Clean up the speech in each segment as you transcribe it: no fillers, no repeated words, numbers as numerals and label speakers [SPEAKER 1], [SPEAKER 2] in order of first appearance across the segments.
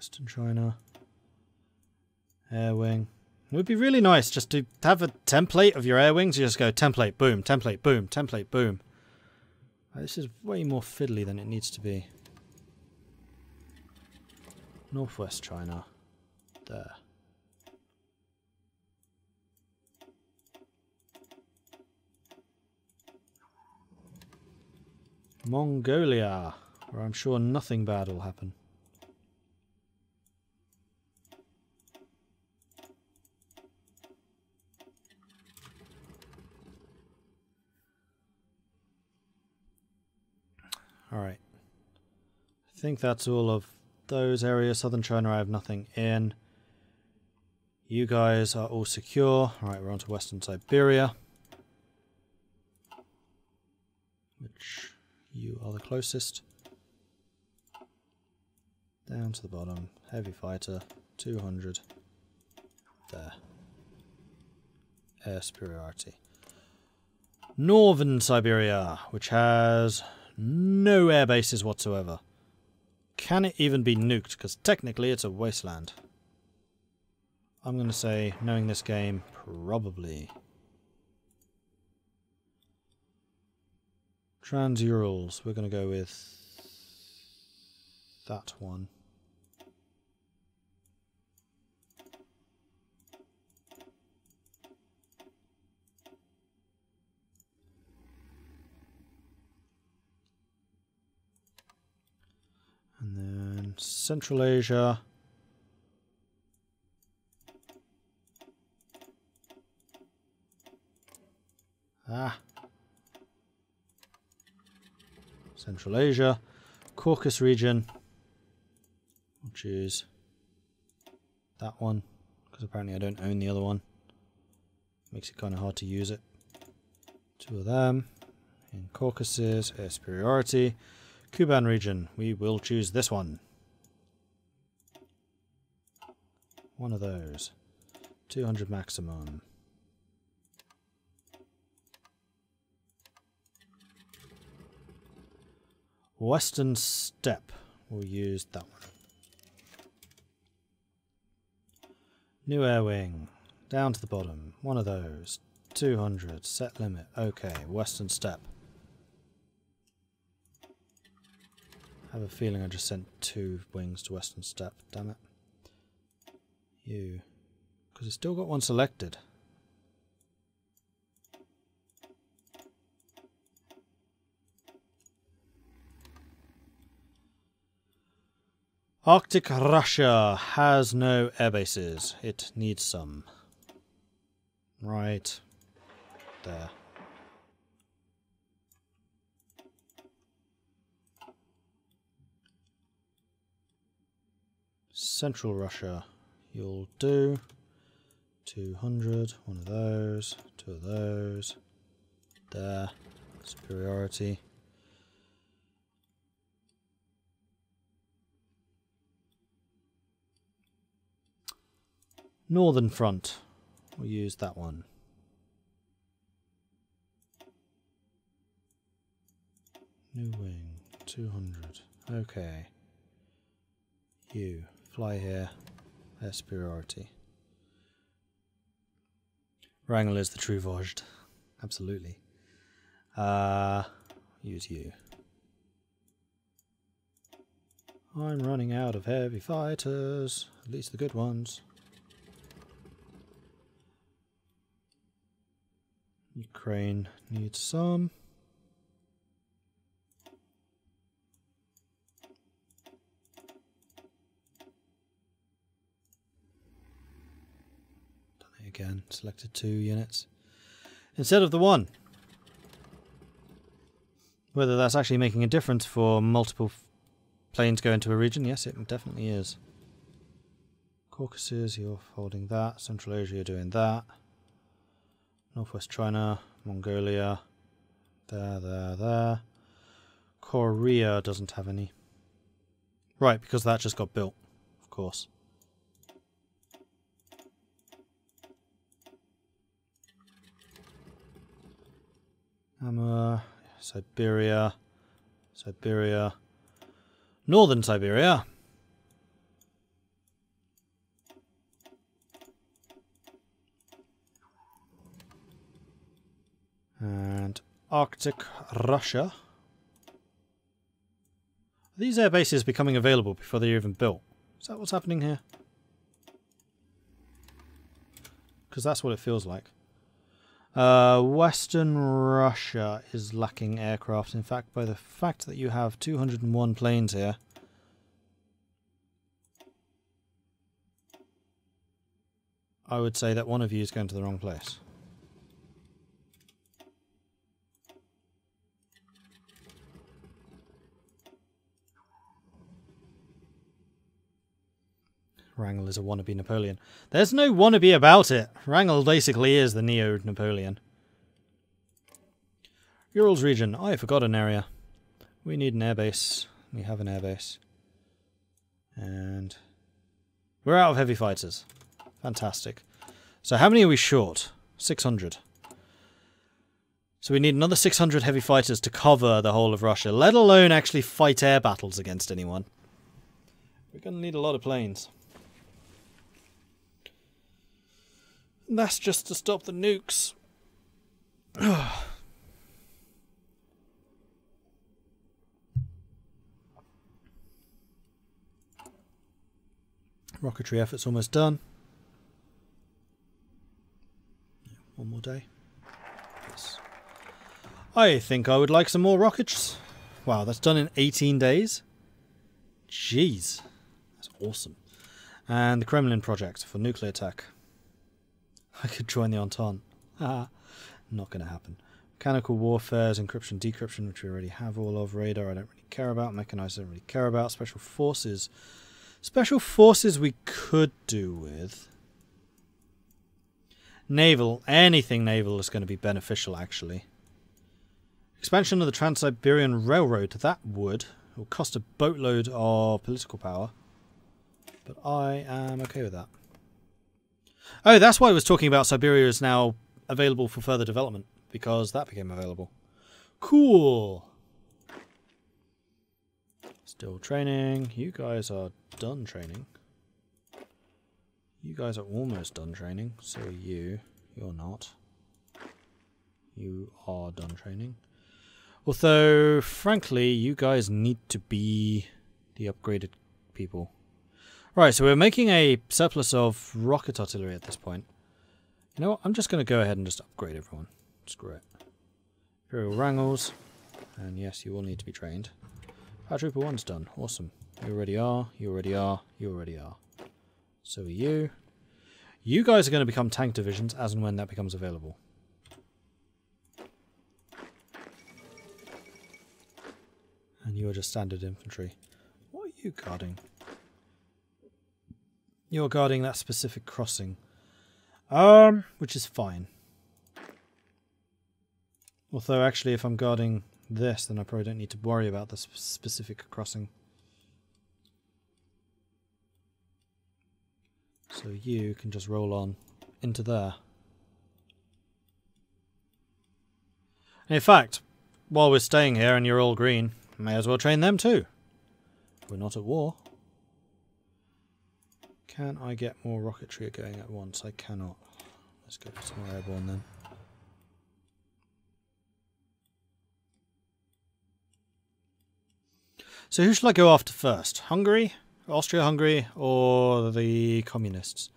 [SPEAKER 1] Western China. Air wing. It would be really nice just to have a template of your air wings. You just go template, boom, template, boom, template, boom. This is way more fiddly than it needs to be. Northwest China. There. Mongolia, where I'm sure nothing bad will happen. Alright. I think that's all of those areas. Southern China I have nothing in. You guys are all secure. Alright, we're on to Western Siberia. Which you are the closest. Down to the bottom. Heavy fighter. 200. There. Air superiority. Northern Siberia, which has no air bases whatsoever. Can it even be nuked? Because technically it's a wasteland. I'm going to say, knowing this game, probably. Trans-Urals, we're going to go with that one. And then Central Asia. Central Asia. Caucasus region. We'll choose that one, because apparently I don't own the other one. Makes it kind of hard to use it. Two of them. In Caucasus, air superiority. Kuban region, we will choose this one. One of those. 200 maximum. Western Steppe, we'll use that one. New air wing, down to the bottom. One of those. 200, set limit. Okay, Western Steppe. I have a feeling I just sent 2 wings to Western Steppe, damn it. You. Because it's still got one selected. Arctic Russia has no air bases. It needs some. Right. There. Central Russia, you'll do 200, one of those, 2 of those, there, superiority. Northern Front, we'll use that one. New wing, 200, okay. You. Fly here, air superiority. Wrangel is the true Vojd. Absolutely. Use you. I'm running out of heavy fighters, at least the good ones. Ukraine needs some. Again, selected 2 units instead of the 1. Whether that's actually making a difference for multiple planes go into a region, yes, it definitely is. Caucasus, you're holding that. Central Asia, you're doing that. Northwest China, Mongolia, there. Korea doesn't have any. Right, because that just got built, of course. Siberia, Northern Siberia. And Arctic Russia. Are these air bases becoming available before they're even built? Is that what's happening here? Because that's what it feels like. Western Russia is lacking aircraft. In fact, by the fact that you have 201 planes here, I would say that one of you is going to the wrong place. Wrangel is a wannabe Napoleon. There's no wannabe about it. Wrangel basically is the neo-Napoleon. Urals region. I forgot an area. We need an airbase. We have an airbase. And we're out of heavy fighters. Fantastic. So how many are we short? 600. So we need another 600 heavy fighters to cover the whole of Russia, let alone actually fight air battles against anyone. We're going to need a lot of planes. And that's just to stop the nukes. Rocketry effort's almost done. One more day. Yes. I think I would like some more rockets. Wow, that's done in 18 days? Jeez. That's awesome. And the Kremlin project for nuclear tech. I could join the Entente. Not going to happen. Mechanical warfares, encryption, decryption, which we already have all of. Radar, I don't really care about. Mechanized, I don't really care about. Special forces. Special forces we could do with. Naval. Anything naval is going to be beneficial, actually. Expansion of the Trans-Siberian Railroad. That would. It will cost a boatload of political power. But I am okay with that. Oh, that's why I was talking about Siberia is now available for further development. Because that became available. Cool. Still training. You guys are done training. You guys are almost done training. So are you. You're not. You are done training. Although, frankly, you guys need to be the upgraded people. Right, so we're making a surplus of rocket artillery at this point. You know what? I'm just going to go ahead and just upgrade everyone. Screw it. Imperial Wrangles. And yes, you will need to be trained. Paratrooper 1's done. Awesome. You already are. You already are. You already are. So are you. You guys are going to become tank divisions as and when that becomes available. And you are just standard infantry. What are you guarding? You're guarding that specific crossing. Which is fine. Although actually if I'm guarding this, then I probably don't need to worry about the specific crossing. So you can just roll on into there. And in fact, while we're staying here and you're all green, may as well train them too. We're not at war. Can I get more rocketry going at once? I cannot. Let's go for some more airborne then. So who should I go after first? Hungary? Austria-Hungary or the communists?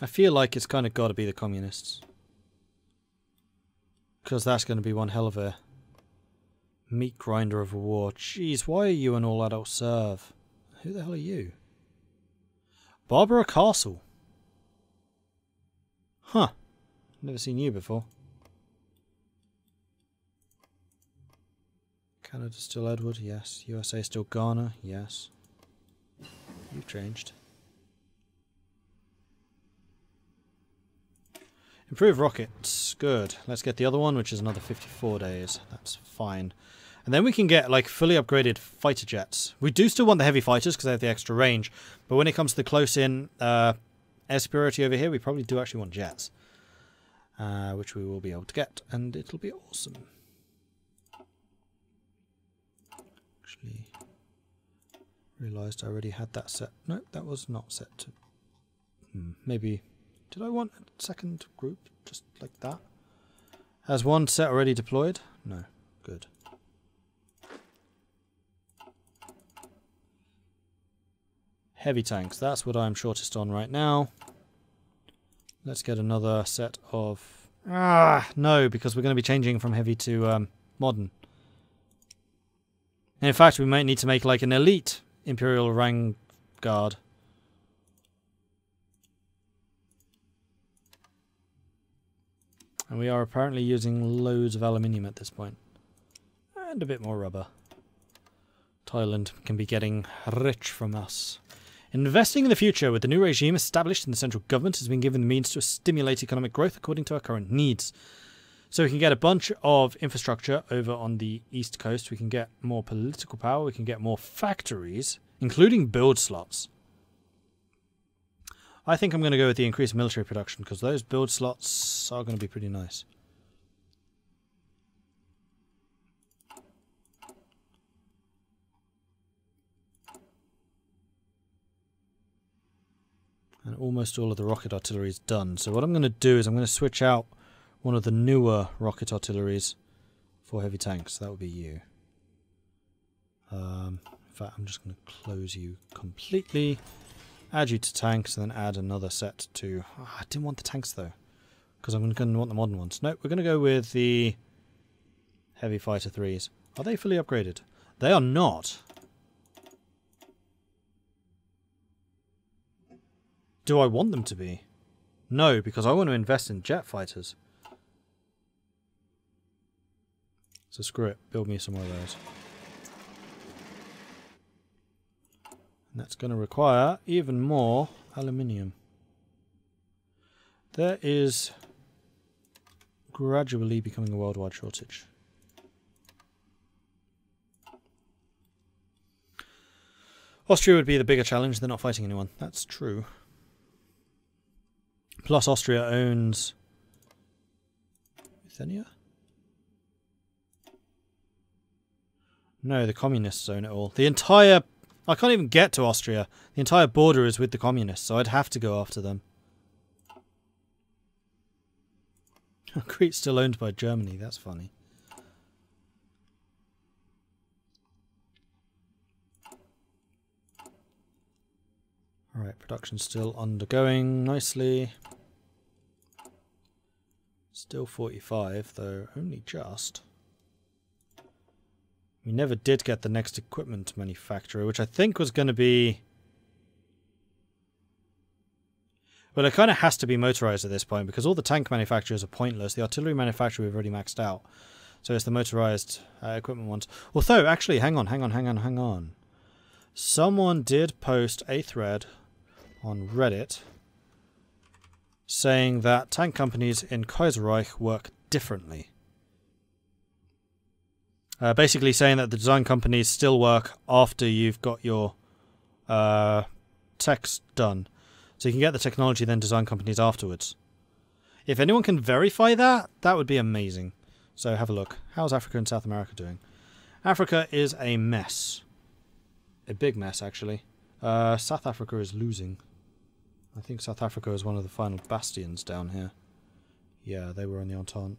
[SPEAKER 1] I feel like it's kind of got to be the communists. Because that's going to be one hell of a meat grinder of a war. Jeez, why are you an all-adult serve? Who the hell are you? Barbara Castle. Huh. Never seen you before. Canada still Edward? Yes. USA still Ghana? Yes. You've changed. Improve rockets. Good. Let's get the other one, which is another 54 days. That's fine. And then we can get, like, fully upgraded fighter jets. We do still want the heavy fighters because they have the extra range. But when it comes to the close-in air superiority over here, we probably do actually want jets. Which we will be able to get. And it'll be awesome. Actually, realised I already had that set. No, that was not set to... Maybe... Did I want a second group just like that? Has one set already deployed? No. Good. Heavy tanks. That's what I'm shortest on right now. Let's get another set of... no, because we're going to be changing from heavy to modern. And in fact, we might need to make like an elite Imperial Vanguard. And we are apparently using loads of aluminium at this point. And a bit more rubber. Thailand can be getting rich from us. Investing in the future with the new regime established in the central government has been given the means to stimulate economic growth according to our current needs. So we can get a bunch of infrastructure over on the east coast. We can get more political power. We can get more factories, including build slots. I think I'm going to go with the increased military production because those build slots are going to be pretty nice. And almost all of the rocket artillery is done. So what I'm going to do is I'm going to switch out one of the newer rocket artilleries for heavy tanks. That would be you. In fact, I'm just going to close you completely. Add you to tanks and then add another set to... I didn't want the tanks though. Because I'm going to want the modern ones. No, we're going to go with the heavy fighter 3s. Are they fully upgraded? They are not. Do I want them to be? No, because I want to invest in jet fighters. So screw it. Build me some more of those. And that's going to require even more aluminium. There is gradually becoming a worldwide shortage. Austria would be the bigger challenge. They're not fighting anyone. That's true. Plus Austria owns Bithynia? No, the communists own it all. The entire... I can't even get to Austria. The entire border is with the communists, so I'd have to go after them. Crete's still owned by Germany. That's funny. Alright, production's still undergoing nicely. Still 45, though only just. We never did get the next equipment manufacturer, which I think was going to be... Well, it kind of has to be motorized at this point, because all the tank manufacturers are pointless. The artillery manufacturer we've already maxed out. So it's the motorized equipment ones. Although, actually, hang on. Someone did post a thread on Reddit saying that tank companies in Kaiserreich work differently. Basically saying that the design companies still work after you've got your techs done. So you can get the technology, then design companies afterwards. If anyone can verify that, that would be amazing. So have a look. How's Africa and South America doing? Africa is a mess. A big mess, actually. South Africa is losing. I think South Africa is one of the final bastions down here. Yeah, they were on the Entente.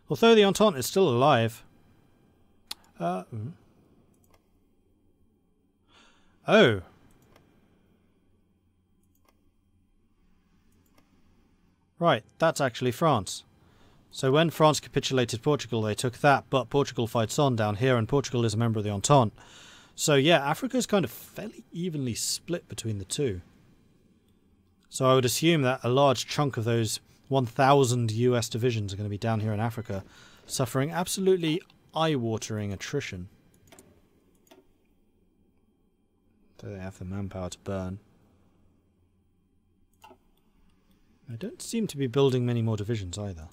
[SPEAKER 1] Although the Entente is still alive. Oh. Right, that's actually France. So when France capitulated Portugal, they took that, but Portugal fights on down here, and Portugal is a member of the Entente. So yeah, Africa is kind of fairly evenly split between the two. So I would assume that a large chunk of those 1,000 US divisions are going to be down here in Africa, suffering absolutely eye-watering attrition. So they have the manpower to burn. I don't seem to be building many more divisions either.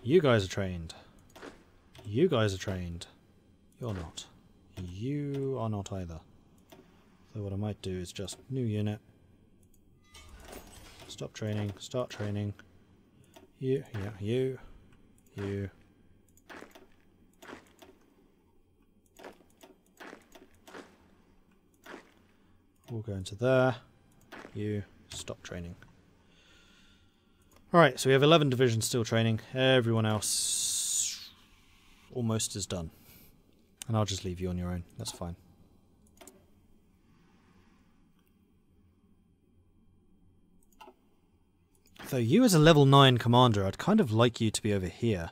[SPEAKER 1] You guys are trained. You guys are trained. You're not. You are not either. So what I might do is just new unit. Stop training. Start training. You. Yeah. You. You. We'll go into there. You. Stop training. Alright, so we have 11 divisions still training. Everyone else almost is done. And I'll just leave you on your own. That's fine. Though you as a level 9 commander, I'd kind of like you to be over here.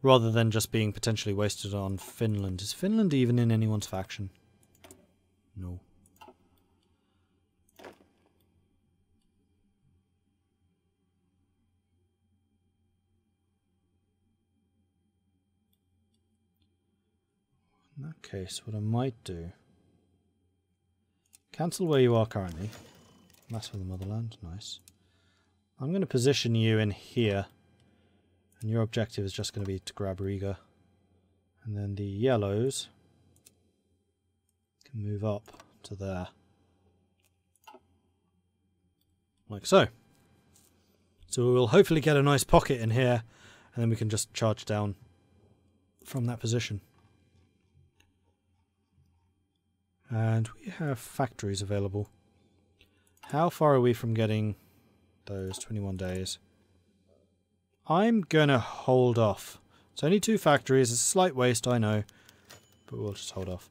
[SPEAKER 1] Rather than just being potentially wasted on Finland. Is Finland even in anyone's faction? No. In that case, what I might do... Cancel where you are currently. That's for the motherland. Nice. I'm going to position you in here. And your objective is just going to be to grab Riga. And then the yellows can move up to there. Like so. So we'll hopefully get a nice pocket in here. And then we can just charge down from that position. And we have factories available. How far are we from getting those? 21 days. I'm gonna hold off. It's only 2 factories. It's a slight waste, I know. But we'll just hold off.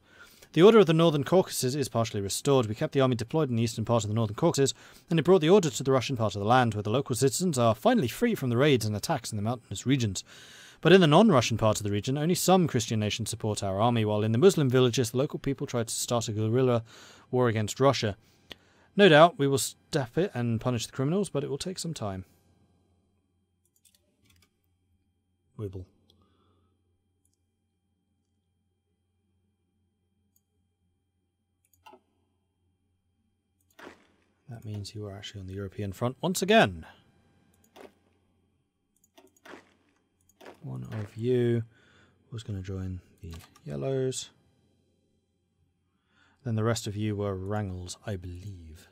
[SPEAKER 1] The order of the Northern Caucasus is partially restored. We kept the army deployed in the eastern part of the Northern Caucasus, and it brought the order to the Russian part of the land, where the local citizens are finally free from the raids and attacks in the mountainous regions. But in the non-Russian part of the region, only some Christian nations support our army, while in the Muslim villages, the local people tried to start a guerrilla war against Russia. No doubt we will step it and punish the criminals, but it will take some time. Wibble. That means you are actually on the European front once again. One of you was going to join the yellows. Then the rest of you were Wrangels, I believe.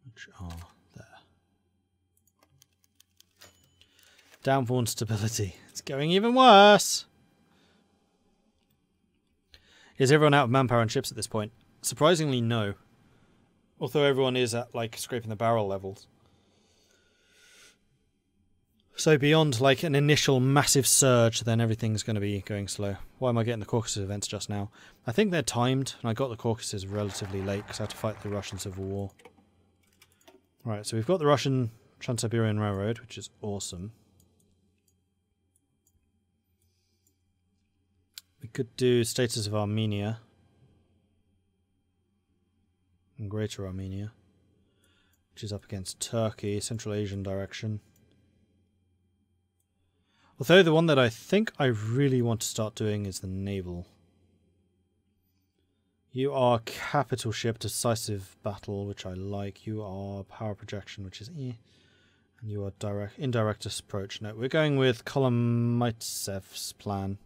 [SPEAKER 1] Which are there. Downfall and stability. It's going even worse. Is everyone out of manpower and ships at this point? Surprisingly, no. Although everyone is at, like, scraping the barrel levels. So beyond, like, an initial massive surge, then everything's going to be going slow. Why am I getting the Caucasus events just now? I think they're timed, and I got the Caucasus relatively late, because I had to fight the Russian Civil War. Right, so we've got the Russian Trans-Siberian Railroad, which is awesome. We could do status of Armenia. And Greater Armenia, which is up against Turkey, Central Asian direction. Although the one that I think I really want to start doing is the naval. You are capital ship, decisive battle, which I like. You are power projection, which is eh. And you are indirect approach. No, we're going with Kolomaitsev's plan.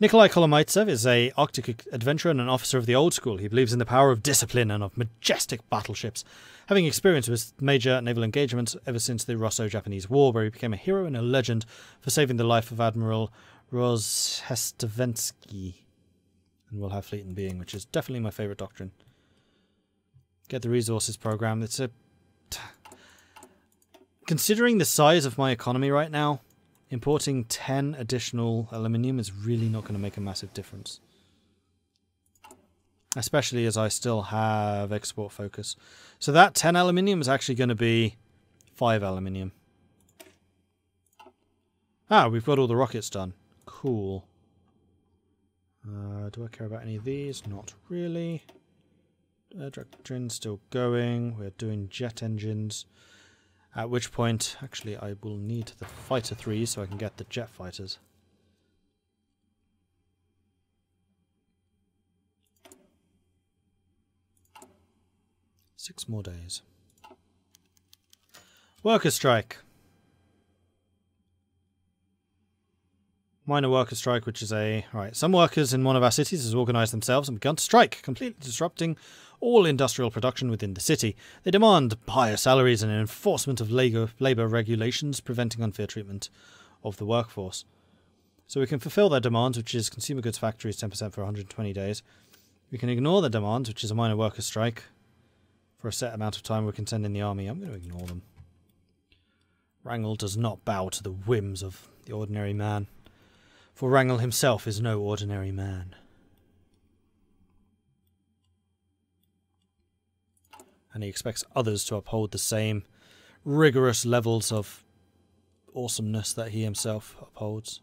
[SPEAKER 1] Nikolai Kolomaitsev is an Arctic adventurer and an officer of the old school. He believes in the power of discipline and of majestic battleships, having experience with major naval engagements ever since the Russo-Japanese War, where he became a hero and a legend for saving the life of Admiral Rozhestvensky. And we'll have Fleet and Being, which is definitely my favourite doctrine. Get the resources program. It's a... Considering the size of my economy right now, importing 10 additional aluminium is really not going to make a massive difference. Especially as I still have export focus. So that 10 aluminium is actually going to be 5 aluminium. Ah, we've got all the rockets done. Cool. Do I care about any of these? Not really. Doctrine still going. We're doing jet engines. At which point, actually, I will need the fighter 3 so I can get the jet fighters. Six more days. Worker strike. Minor worker strike, which is a... Right, some workers in one of our cities has organised themselves and begun to strike, completely disrupting all industrial production within the city. They demand higher salaries and an enforcement of labour regulations, preventing unfair treatment of the workforce. So we can fulfill their demands, which is consumer goods factories 10% for 120 days. We can ignore their demands, which is a minor worker strike. For a set amount of time we can send in the army. I'm going to ignore them. Wrangel does not bow to the whims of the ordinary man. For Wrangel himself is no ordinary man. And he expects others to uphold the same rigorous levels of awesomeness that he himself upholds.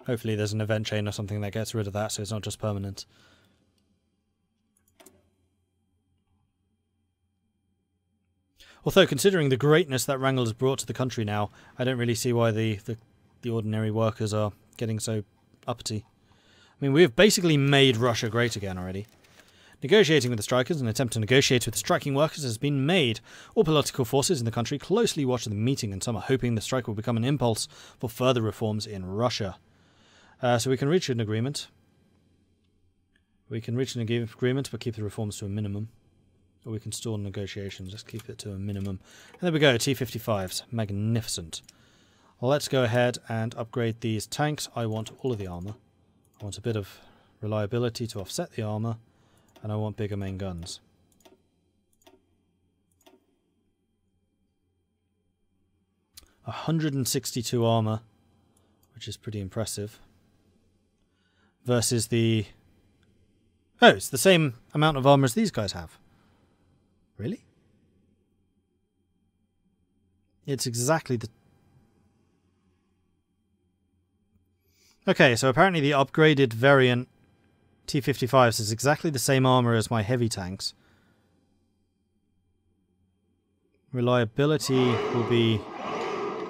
[SPEAKER 1] Hopefully there's an event chain or something that gets rid of that, so it's not just permanent. Although, considering the greatness that Wrangel has brought to the country now, I don't really see why the ordinary workers are getting so uppity. I mean, we have basically made Russia great again already. Negotiating with the strikers, an attempt to negotiate with the striking workers has been made. All political forces in the country closely watch the meeting, and some are hoping the strike will become an impulse for further reforms in Russia. So we can reach an agreement. We can reach an agreement, but keep the reforms to a minimum. Or we can stall negotiations. Let's keep it to a minimum. And there we go, T-55s. Magnificent. Well, let's go ahead and upgrade these tanks. I want all of the armour. I want a bit of reliability to offset the armour. And I want bigger main guns. $162 armour, which is pretty impressive. Versus the... Oh, it's the same amount of armour as these guys have. Really? It's exactly the... Okay, so apparently the upgraded variant T-55s is exactly the same armour as my heavy tanks. Reliability will be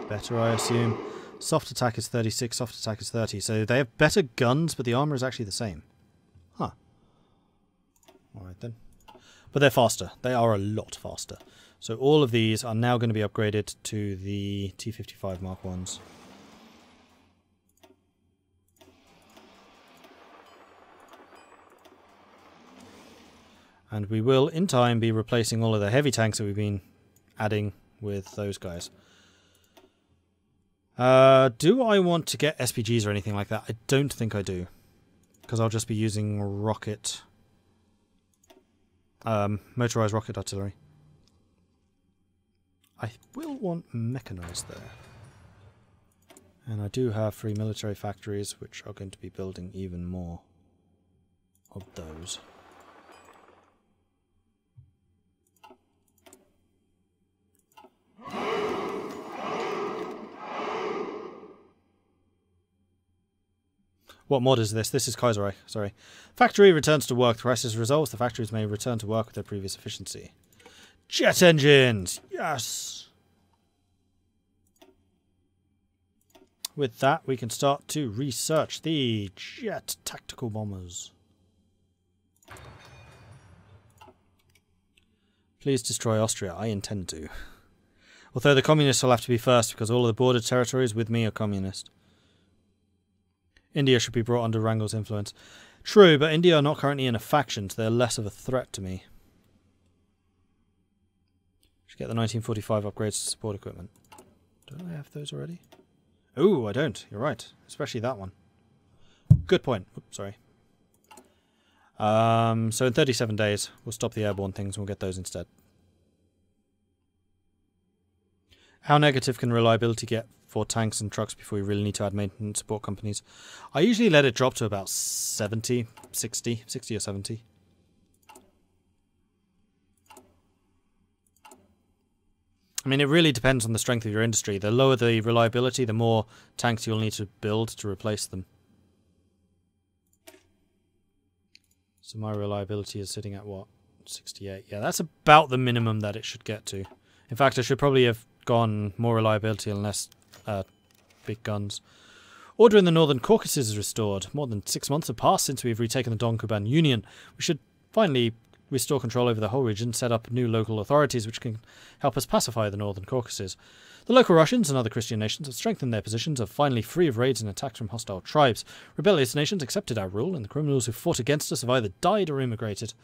[SPEAKER 1] better, I assume. Soft attack is 36, soft attack is 30. So they have better guns, but the armour is actually the same. Huh. Alright then. But they're faster. They are a lot faster. So all of these are now going to be upgraded to the T-55 Mark 1s. And we will, in time, be replacing all of the heavy tanks that we've been adding with those guys. Do I want to get SPGs or anything like that? I don't think I do. Because I'll just be using rocket... motorized rocket artillery. I will want mechanized there. And I do have 3 military factories, which are going to be building even more of those. What mod is this? This is Kaiserreich, sorry. Factory returns to work. The crisis resolves. The factories may return to work with their previous efficiency. Jet engines! Yes! With that, we can start to research the jet tactical bombers. Please destroy Austria. I intend to. Although the communists will have to be first, because all of the border territories with me are communist. India should be brought under Wrangel's influence. True, but India are not currently in a faction, so they're less of a threat to me. Should get the 1945 upgrades to support equipment. Don't I have those already? Oh, I don't. You're right. Especially that one. Good point. Oops, sorry. So in 37 days, we'll stop the airborne things and we'll get those instead. How negative can reliability get for tanks and trucks before you really need to add maintenance support companies? I usually let it drop to about 70, 60 or 70. I mean, it really depends on the strength of your industry. The lower the reliability, the more tanks you'll need to build to replace them. So my reliability is sitting at what? 68. Yeah, that's about the minimum that it should get to. In fact, I should probably have gone more reliability and less big guns. Order in the Northern Caucasus is restored. More than 6 months have passed since we've retaken the Don-Kuban Union. We should finally restore control over the whole region, set up new local authorities which can help us pacify the Northern Caucasus. The local Russians and other Christian nations have strengthened their positions, are finally free of raids and attacks from hostile tribes. Rebellious nations accepted our rule, and the criminals who fought against us have either died or immigrated.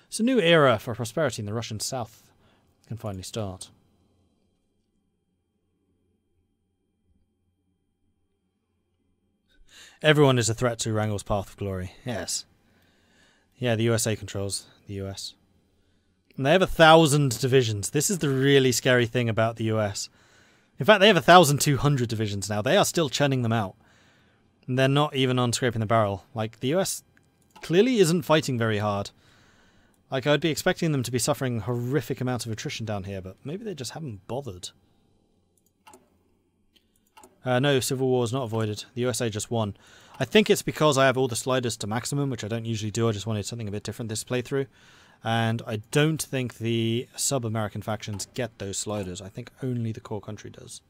[SPEAKER 1] It's a new era for prosperity in the Russian south can finally start. Everyone is a threat to Wrangel's path of glory. Yes. Yeah, the USA controls the US. And they have 1,000 divisions. This is the really scary thing about the US. In fact, they have 1,200 divisions now. They are still churning them out. And they're not even on scraping the barrel. Like, the US clearly isn't fighting very hard. Like, I'd be expecting them to be suffering horrific amounts of attrition down here, but maybe they just haven't bothered. No, Civil War is not avoided. The USA just won. I think it's because I have all the sliders to maximum, which I don't usually do. I just wanted something a bit different this playthrough. And I don't think the sub-American factions get those sliders. I think only the core country does.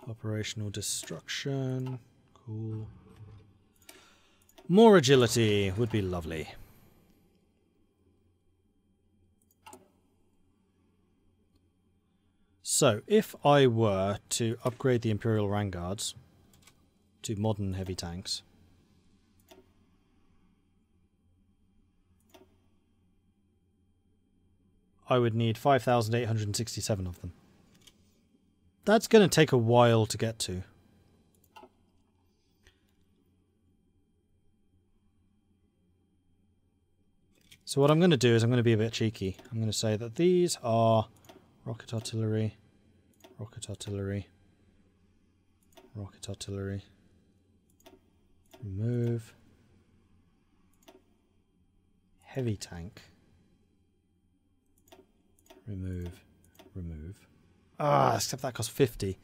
[SPEAKER 1] Operational destruction. Cool. More agility would be lovely. So, if I were to upgrade the Imperial Vanguards to modern heavy tanks, I would need 5,867 of them. That's going to take a while to get to. So what I'm going to do is I'm going to be a bit cheeky. I'm going to say that these are rocket artillery, rocket artillery, rocket artillery. Remove. Heavy tank. Remove. Remove. Ah, except that costs 50.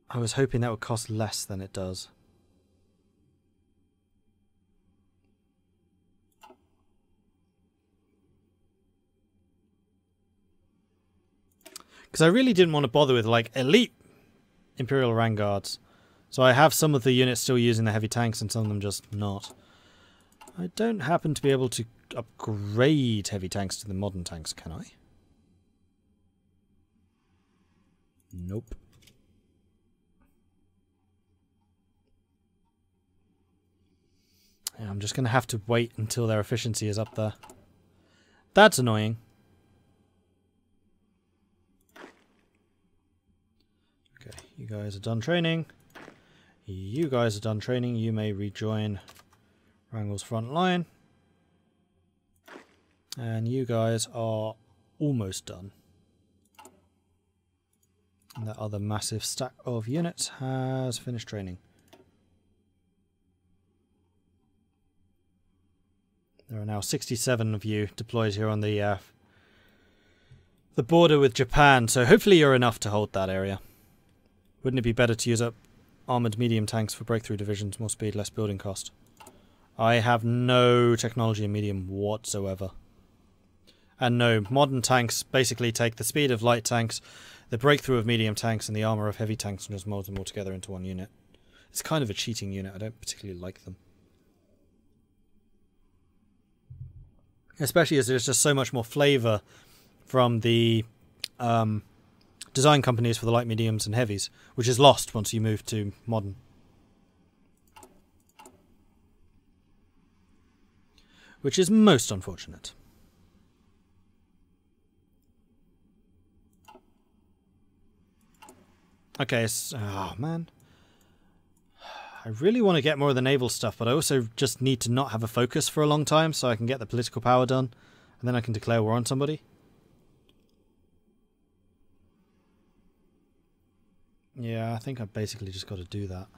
[SPEAKER 1] I was hoping that would cost less than it does. Because I really didn't want to bother with, like, elite Imperial Vanguards. So I have some of the units still using the heavy tanks and some of them just not. I don't happen to be able to upgrade heavy tanks to the modern tanks, can I? Nope. Yeah, I'm just going to have to wait until their efficiency is up there. That's annoying. Okay, you guys are done training. You guys are done training. You may rejoin Wrangel's front line. And you guys are almost done. And that other massive stack of units has finished training. There are now 67 of you deployed here on the border with Japan, so hopefully you're enough to hold that area. Wouldn't it be better to use up armoured medium tanks for breakthrough divisions, more speed, less building cost? I have no technology in medium whatsoever. And no, modern tanks basically take the speed of light tanks, the breakthrough of medium tanks, and the armour of heavy tanks and just mold them all together into one unit. It's kind of a cheating unit. I don't particularly like them. Especially as there's just so much more flavour from the design companies for the light, mediums and heavies, which is lost once you move to modern. Which is most unfortunate. Okay, oh man. I really want to get more of the naval stuff, but I also just need to not have a focus for a long time so I can get the political power done, and then I can declare war on somebody. Yeah, I think I've basically just got to do that.